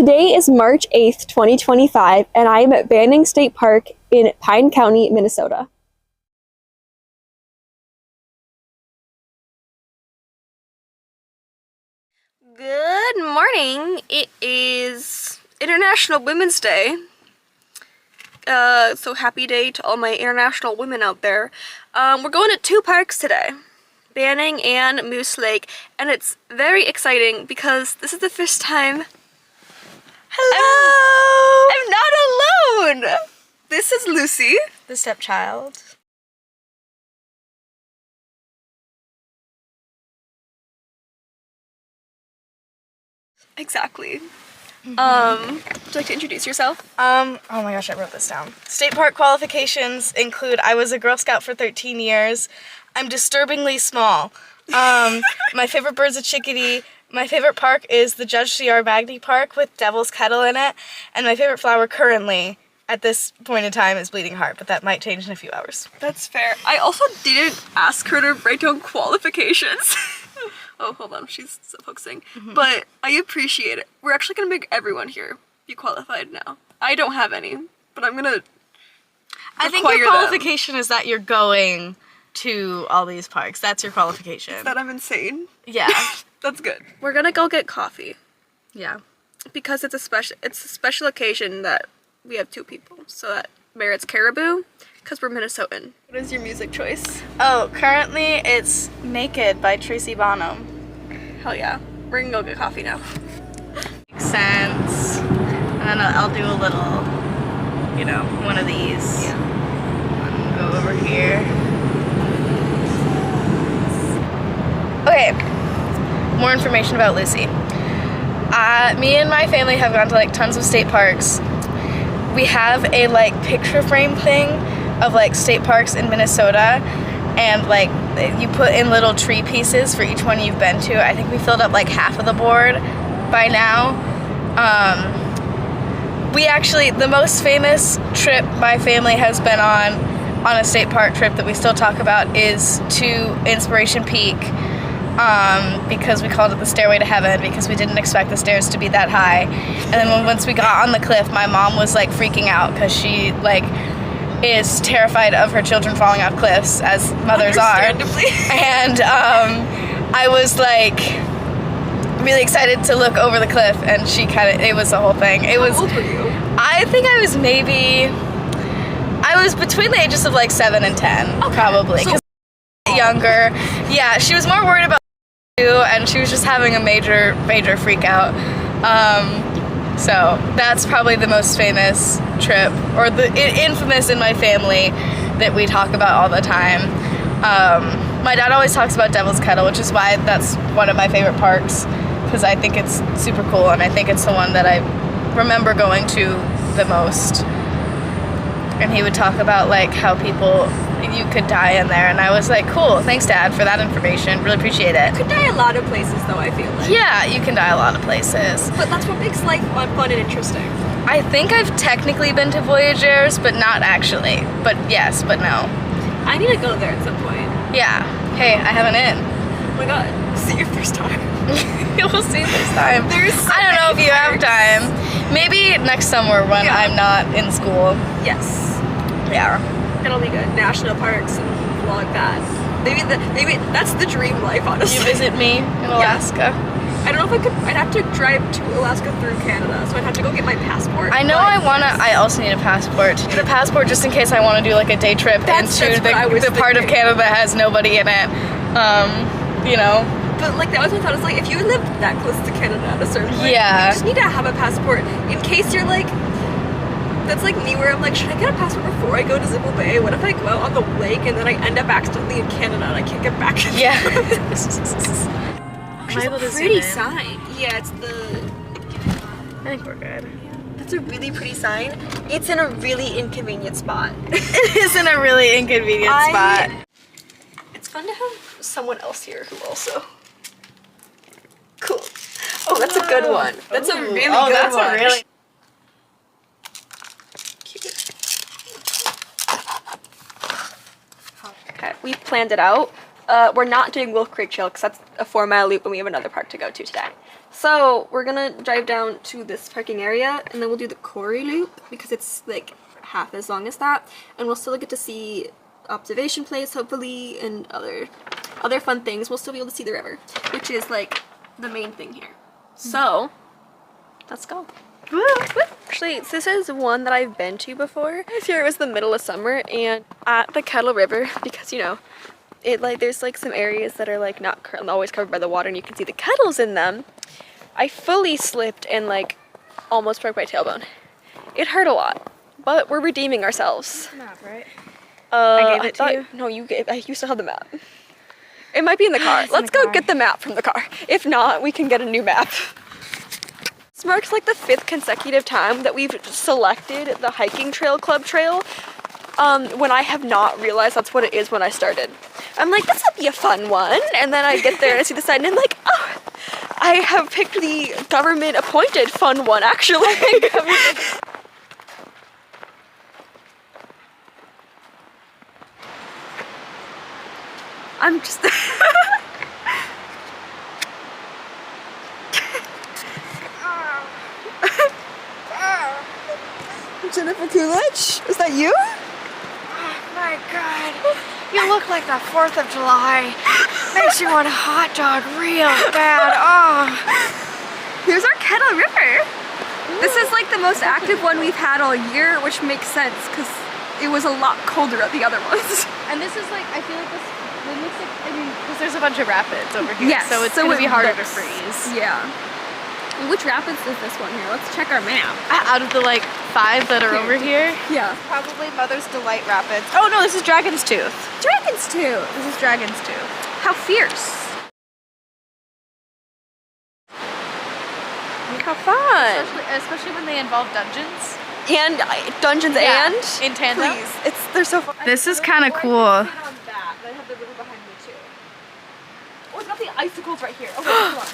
Today is March 8th, 2025, and I am at Banning State Park in Pine County, Minnesota. Good morning. It is International Women's Day. So happy day to all my international women out there. We're going to two parks today, Banning and Moose Lake, and it's very exciting because this is the first time I'm not alone. This is Lucy, the stepchild. Exactly. Would you like to introduce yourself? Oh my gosh, I wrote this down. State park qualifications include I was a Girl Scout for 13 years. I'm disturbingly small. My favorite bird's a chickadee. My favorite park is the Judge C.R. Magny Park with Devil's Kettle in it. And my favorite flower currently, at this point in time, is Bleeding Heart, but that might change in a few hours. That's fair. I also didn't ask her to write down qualifications. Oh, hold on, she's still focusing. But I appreciate it. We're actually gonna make everyone here be qualified now. I don't have any, but I'm gonna I think your qualification is that you're going to all these parks. That's your qualification. Is that I'm insane? Yeah. That's good. We're gonna go get coffee. Yeah. Because it's a special occasion that we have two people. So that merits Caribou, because we're Minnesotan. What is your music choice? Oh, currently it's Naked by Tracy Bonham. Hell yeah. We're gonna go get coffee now. Makes sense. And then I'll do a little, you know, one of these. Yeah. Go over here. Okay. More information about Lucy. Me and my family have gone to like tons of state parks. We have a like picture frame thing of like state parks in Minnesota, and like you put in little tree pieces for each one you've been to. I think we filled up like half of the board by now. We actually, the most famous trip my family has been on a state park trip that we still talk about is to Inspiration Peak. Because we called it the Stairway to Heaven because we didn't expect the stairs to be that high. And then once we got on the cliff, my mom was like freaking out because she like is terrified of her children falling off cliffs, as mothers are. And I was like really excited to look over the cliff, and she it was the whole thing. It was. How old were you? I think I was between the ages of like 7 and 10, probably. So younger. Yeah, she was more worried about and she was just having a major freak out. So that's probably the most famous trip, or the infamous in my family, that we talk about all the time. My dad always talks about Devil's Kettle, which is why that's one of my favorite parks, because I think it's super cool, and I think it's the one that I remember going to the most. And he would talk about like how you could die in there, and I was like, cool, thanks Dad for that information, really appreciate it. You could die a lot of places though, I feel like. Yeah, you can die a lot of places. But that's what makes life fun and interesting. I think I've technically been to Voyageurs, but not actually. But yes, but no. I need to go there at some point. Yeah. Hey, I have an in. Oh my god, see you first time. We'll see this time. So I don't know if you have time. Maybe next summer when I'm not in school. Yes. Yeah. It'll be good. National parks and vlog that. Maybe that's the dream life, honestly. You visit me in Alaska. I don't know if I could. I'd have to drive to Alaska through Canada, so I'd have to go get my passport. I know I also need a passport. Get a passport just in case I want to do like a day trip into the part of Canada that has nobody in it. You know. But like that was my thought. It's like if you lived that close to Canada at a certain point, you just need to have a passport in case you're like. That's like me where I'm like, should I get a passport before I go to Zippel Bay? What if I go out on the lake and then I end up accidentally in Canada and I can't get back? Yeah. It's a pretty sign. Yeah, it's the... I think we're good. That's a really pretty sign. It's in a really inconvenient spot. It is in a really inconvenient spot. It's fun to have someone else here who also... Cool. Oh, that's a good one. That's a really good one. Okay, we planned it out. We're not doing Wolf Creek Trail because that's a 4-mile loop and we have another park to go to today. So we're gonna drive down to this parking area, and then we'll do the Quarry Loop because it's like half as long as that, and we'll still get to see observation place hopefully and other fun things. We'll still be able to see the river, which is like the main thing here. So let's go. Actually, this is one that I've been to before. This year it was the middle of summer, and at the Kettle River, because you know it, like there's like some areas that are like not always covered by the water and you can see the kettles in them. I fully slipped and like almost broke my tailbone. It hurt a lot, but we're redeeming ourselves. Map, right? I gave it to you? No, you still have the map. It might be in the car. Let's go get the map from the car. If not, we can get a new map. This marks like the 5th consecutive time that we've selected the hiking trail club trail when I have not realized that's what it is when I started. I'm like, this will be a fun one, and then I get there and I see the sign and I'm like, oh, I have picked the government appointed fun one actually. I'm just Jennifer Coolidge? Is that you? Oh my god. You look like the 4th of July. Makes you want a hot dog real bad. Oh. Here's our Kettle River. This is like the most active one we've had all year, which makes sense because it was a lot colder at the other ones. And this is like, I feel like this looks like, I mean, because there's a bunch of rapids over here. Yes, so it's going to be harder to freeze. Yeah. Which rapids is this one here? Let's check our map. Out of the like 5 that are over here? Yeah. Probably Mother's Delight Rapids. Oh no, this is Dragon's Tooth. Dragon's Tooth. This is Dragon's Tooth. How fierce. How fun. Especially when they involve dungeons. And dungeons and? In tandem. Please. They're so fun. This is kind of cool. I have the river behind me too. Oh, it's got the icicles right here. Okay, hold on.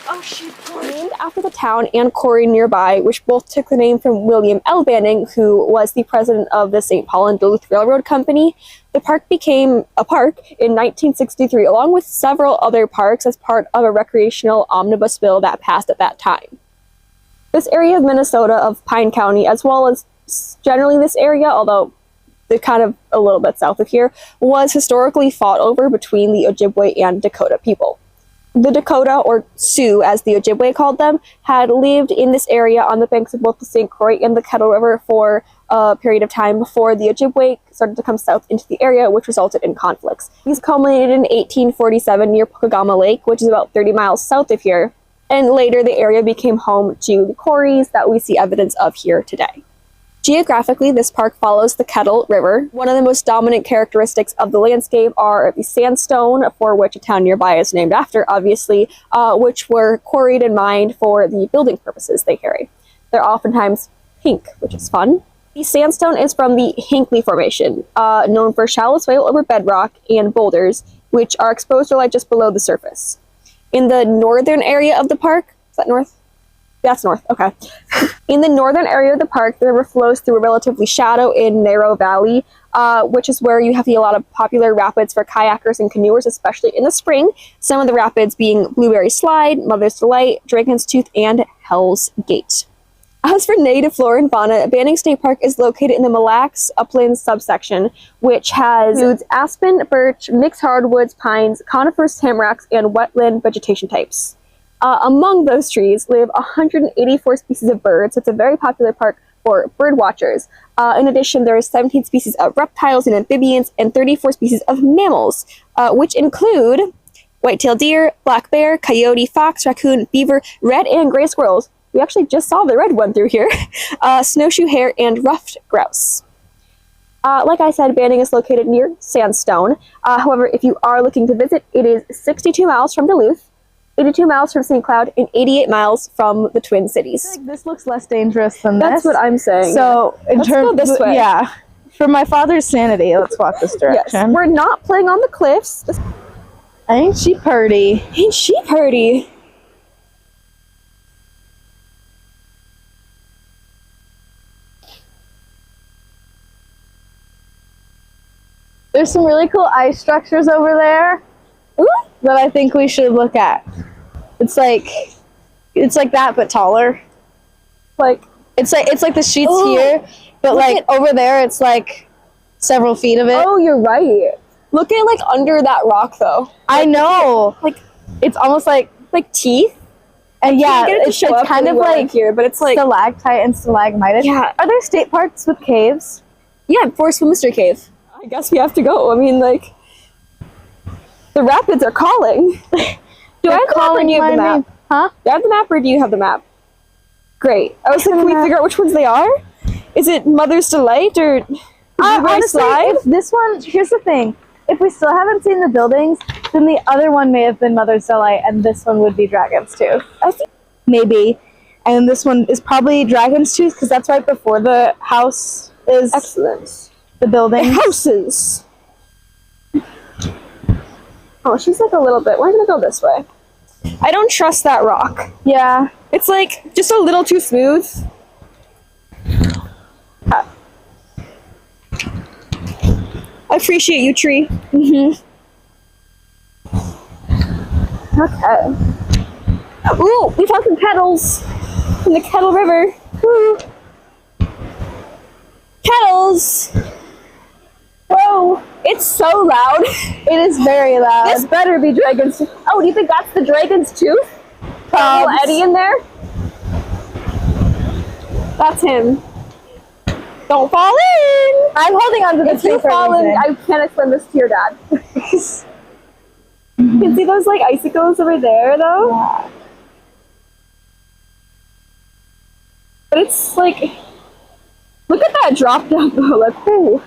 Oh, she's named after the town and quarry nearby, which both took the name from William L. Banning, who was the president of the St. Paul and Duluth Railroad Company. The park became a park in 1963, along with several other parks as part of a recreational omnibus bill that passed at that time. This area of Minnesota of Pine County, as well as generally this area, although they're kind of a little bit south of here, was historically fought over between the Ojibwe and Dakota people. The Dakota, or Sioux as the Ojibwe called them, had lived in this area on the banks of both the St. Croix and the Kettle River for a period of time before the Ojibwe started to come south into the area, which resulted in conflicts. These culminated in 1847 near Pokegama Lake, which is about 30 miles south of here, and later the area became home to the quarries that we see evidence of here today. Geographically, this park follows the Kettle River. One of the most dominant characteristics of the landscape are the sandstone, for which a town nearby is named after, obviously, which were quarried and mined for the building purposes they carry. They're oftentimes pink, which is fun. The sandstone is from the Hinckley Formation, known for shallow swale over bedrock and boulders, which are exposed to light just below the surface. In the northern area of the park, is that north? That's north, okay. In the northern area of the park, the river flows through a relatively shallow and narrow valley, which is where you have a lot of popular rapids for kayakers and canoers, especially in the spring. Some of the rapids being Blueberry Slide, Mother's Delight, Dragon's Tooth, and Hell's Gate. As for native flora and fauna, Banning State Park is located in the Mille Lacs Uplands subsection, which includes aspen, birch, mixed hardwoods, pines, conifers, tamaracks, and wetland vegetation types. Among those trees live 184 species of birds, so it's a very popular park for bird watchers. In addition, there are 17 species of reptiles and amphibians and 34 species of mammals, which include white-tailed deer, black bear, coyote, fox, raccoon, beaver, red and gray squirrels. We actually just saw the red one through here. Snowshoe hare and ruffed grouse. Like I said, Banning is located near Sandstone. However, if you are looking to visit, it is 62 miles from Duluth, 82 miles from St. Cloud, and 88 miles from the Twin Cities. Like this looks less dangerous than this. That's what I'm saying. So, let's go this way. Yeah. For my father's sanity, let's walk this direction. Yes, we're not playing on the cliffs. Ain't she purty? Ain't she purty? There's some really cool ice structures over there that I think we should look at. It's like It's like that, but taller. Like it's like the sheets here, but like over there, it's like several feet of it. Oh, you're right. Look at like under that rock though. I know. Like it's almost like teeth. And yeah, it's kind of like here, but it's like stalactite and stalagmited. Yeah. Are there state parks with caves? Yeah, Forest Mystery Cave. I guess we have to go. I mean, like, the rapids are calling. Do I have the map or do you have the map? Huh? Do I have the map or do you have the map? Great. I was like, can we figure out which ones they are? Is it Mother's Delight or honestly, if this one, here's the thing. If we still haven't seen the buildings, then the other one may have been Mother's Delight, and this one would be Dragon's Tooth. I think maybe. And this one is probably Dragon's Tooth, because that's right before the house is. Excellent. The building. Houses. Oh, she's like a little bit. We're gonna go this way. I don't trust that rock. Yeah. It's like just a little too smooth. I appreciate you, tree. Okay. Ooh, we found some kettles in the Kettle River. Woo. Kettles. Whoa, it's so loud. It is very loud. This better be Dragon's Tooth. Oh, do you think that's the Dragon's Tooth? Little Eddie in there? That's him. Don't fall in! I'm holding on to the tree. If you fall in, I can't explain this to your dad. You can see those like icicles over there though? Yeah. But it's like, look at that drop down though, like, ooh.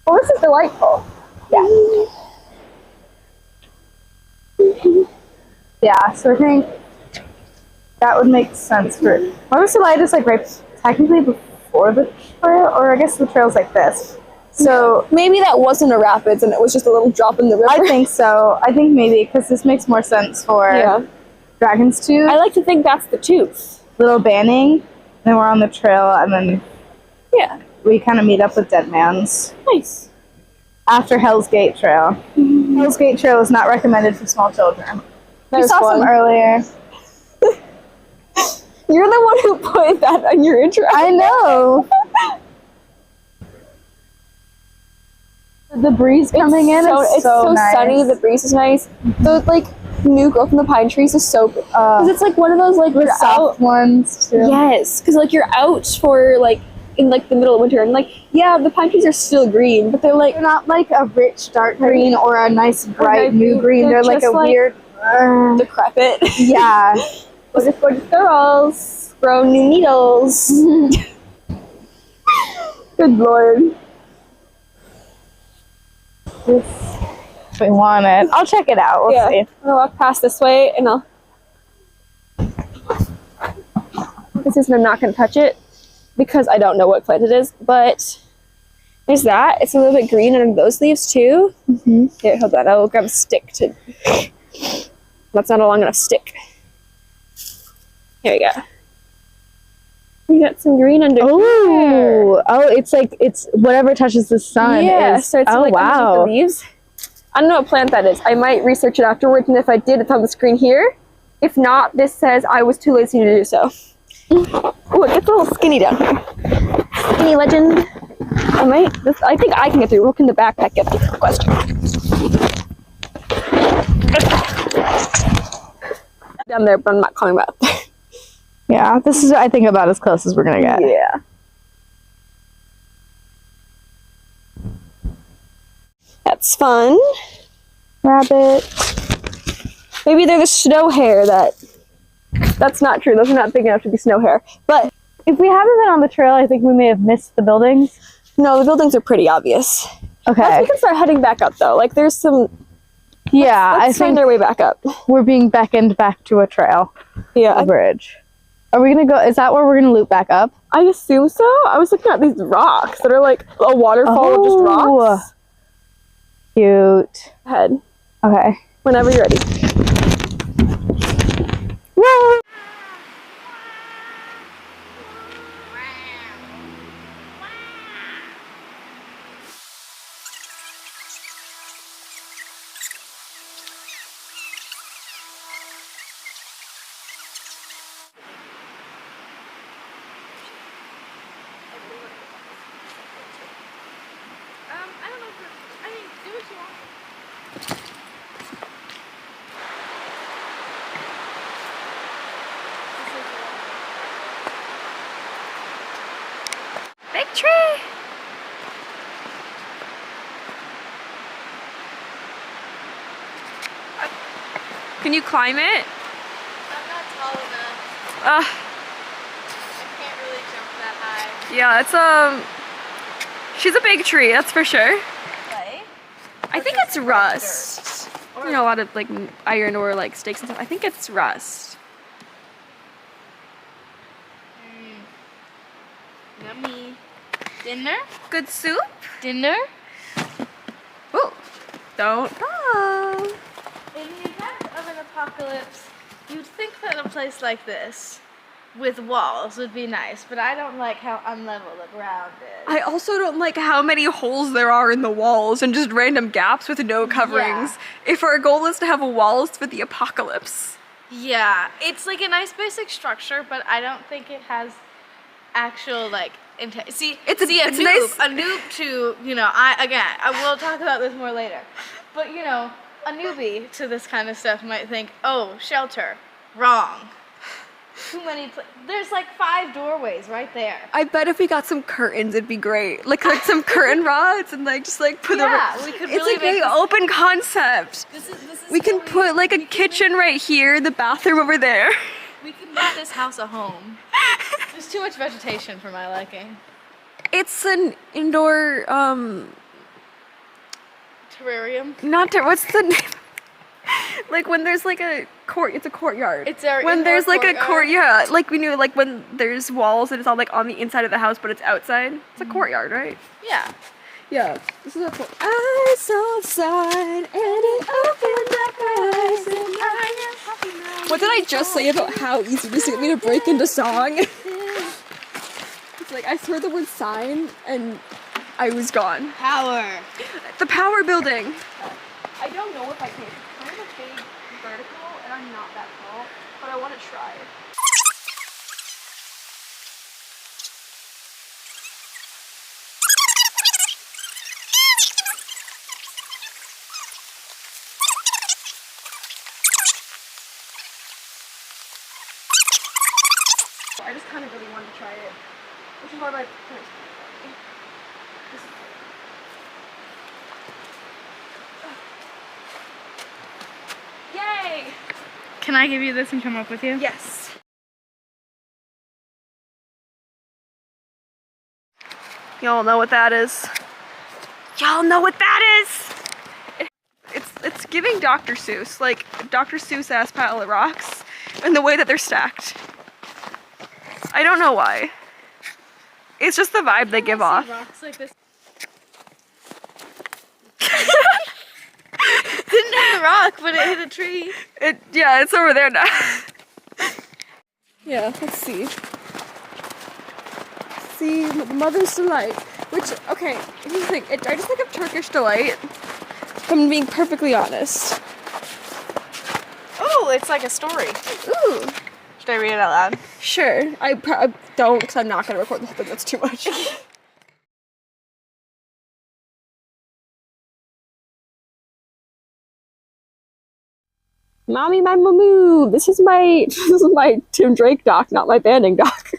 Well, this is delightful. Yeah. Yeah, so I think that would make sense for Mother's Delight is like right technically before the trail, or I guess the trail's like this. So maybe that wasn't a rapids and it was just a little drop in the river. I think so. I think maybe because this makes more sense for Dragon's Tooth. I like to think that's the tooth. Little Banning, then we're on the trail, and then we kind of meet up with Dead Man's. Nice. After Hell's Gate Trail. Hell's Gate Trail is not recommended for small children. We saw some earlier. You're the one who put that on your intro. I know. The breeze coming in is so nice. Sunny. The breeze is nice. The like new growth in the pine trees is so good. Because it's like one of those like the soft ones too. Yes, because like you're out for like in like the middle of winter and like the pine trees are still green, but they're not like a rich dark green or a nice bright new green. They're like a weird decrepit. Yeah. Gorgeous girls grow new needles. Good lord. If we want it, I'll check it out. We'll see. I'm gonna walk past this way and I'm not gonna touch it because I don't know what plant it is, but there's that. It's a little bit green under those leaves too. Here, hold that. I will grab a stick to. That's not a long enough stick. Here we go. We got some green under here. Oh, it's like it's whatever touches the sun. Yeah, so it's like underneath the leaves. I don't know what plant that is. I might research it afterwards, and if I did, it's on the screen here. If not, this says I was too lazy to do so. Oh, it gets a little skinny down here. Skinny legend. I think I can get through. What can the backpack get through? Question. Down there, but I'm not coming back. Yeah, this is I think about as close as we're gonna get. Yeah. That's fun. Rabbit. Maybe they're the snow hare that's not true. Those are not big enough to be snow hare. But if we haven't been on the trail, I think we may have missed the buildings. No, the buildings are pretty obvious. Okay. We can start heading back up though. Like there's some. Yeah, let's find our way back up. We're being beckoned back to a trail. Yeah. A bridge. Are we gonna go? Is that where we're gonna loop back up? I assume so. I was looking at these rocks that are like a waterfall of just rocks. Cute. Head. Okay. Whenever you're ready. Whoa. Can you climb it? I'm not tall enough. Uh, I can't really jump that high. yeah, it's she's a big tree, that's for sure. Clay? I think it's rust. You know, a lot of like iron or like sticks and stuff. I think it's rust. Yummy. Dinner? Good soup? Dinner? Ooh, don't fall. In the event of an apocalypse, you'd think that a place like this, with walls, would be nice, but I don't like how unlevel the ground is. I also don't like how many holes there are in the walls and just random gaps with no coverings. Yeah. If our goal is to have walls for the apocalypse. Yeah, it's like a nice basic structure, but I don't think it has actual like See, it's nice. A noob to, you know, I will talk about this more later, but you know, a newbie to this kind of stuff might think, oh, shelter, wrong. Too many, there's like 5 doorways right there. I bet if we got some curtains, it'd be great. Like some curtain rods and like just like put them. Yeah, we could really It's like an open concept. This is we can put like a kitchen right here, the bathroom over there. We can make this house a home. There's too much vegetation for my liking. It's an indoor terrarium. What's the name? Like when there's like a court, it's a courtyard. It's our when there's like courtyard. a court, yeah. Like we knew, like when there's walls and it's all like on the inside of the house, but it's outside. It's a courtyard, right? Yeah. Yeah. This is a court. I saw a sign and it opened up eyes and I am happy now. What did I just say about how easy it is to get me to break into song? It's like I heard the word sign and I was gone. Power. The power building. I don't know if I can. I'm a big vertical and I'm not that tall, but I want to try. I just kind of really wanted to try it, which is why my parents. Yay! Can I give you this and come up with you? Yes. Y'all know what that is. Y'all know what that is! It's giving Dr. Seuss, like Dr. Seuss ass pile of rocks, and the way that they're stacked. I don't know why. It's just the vibe they give off. Rocks like this. Didn't hit the rock, but it hit a tree. Yeah, it's over there now. Yeah, let's see. See, Mother's Delight. Which, okay, here's the thing. I just think of Turkish Delight, if I'm being perfectly honest. Oh, it's like a story. Ooh. Should I read it out loud? Sure. I don't, because I'm not going to record the whole thing. That's too much. Mommy, my moo. This is my Tim Drake doc, not my banding doc.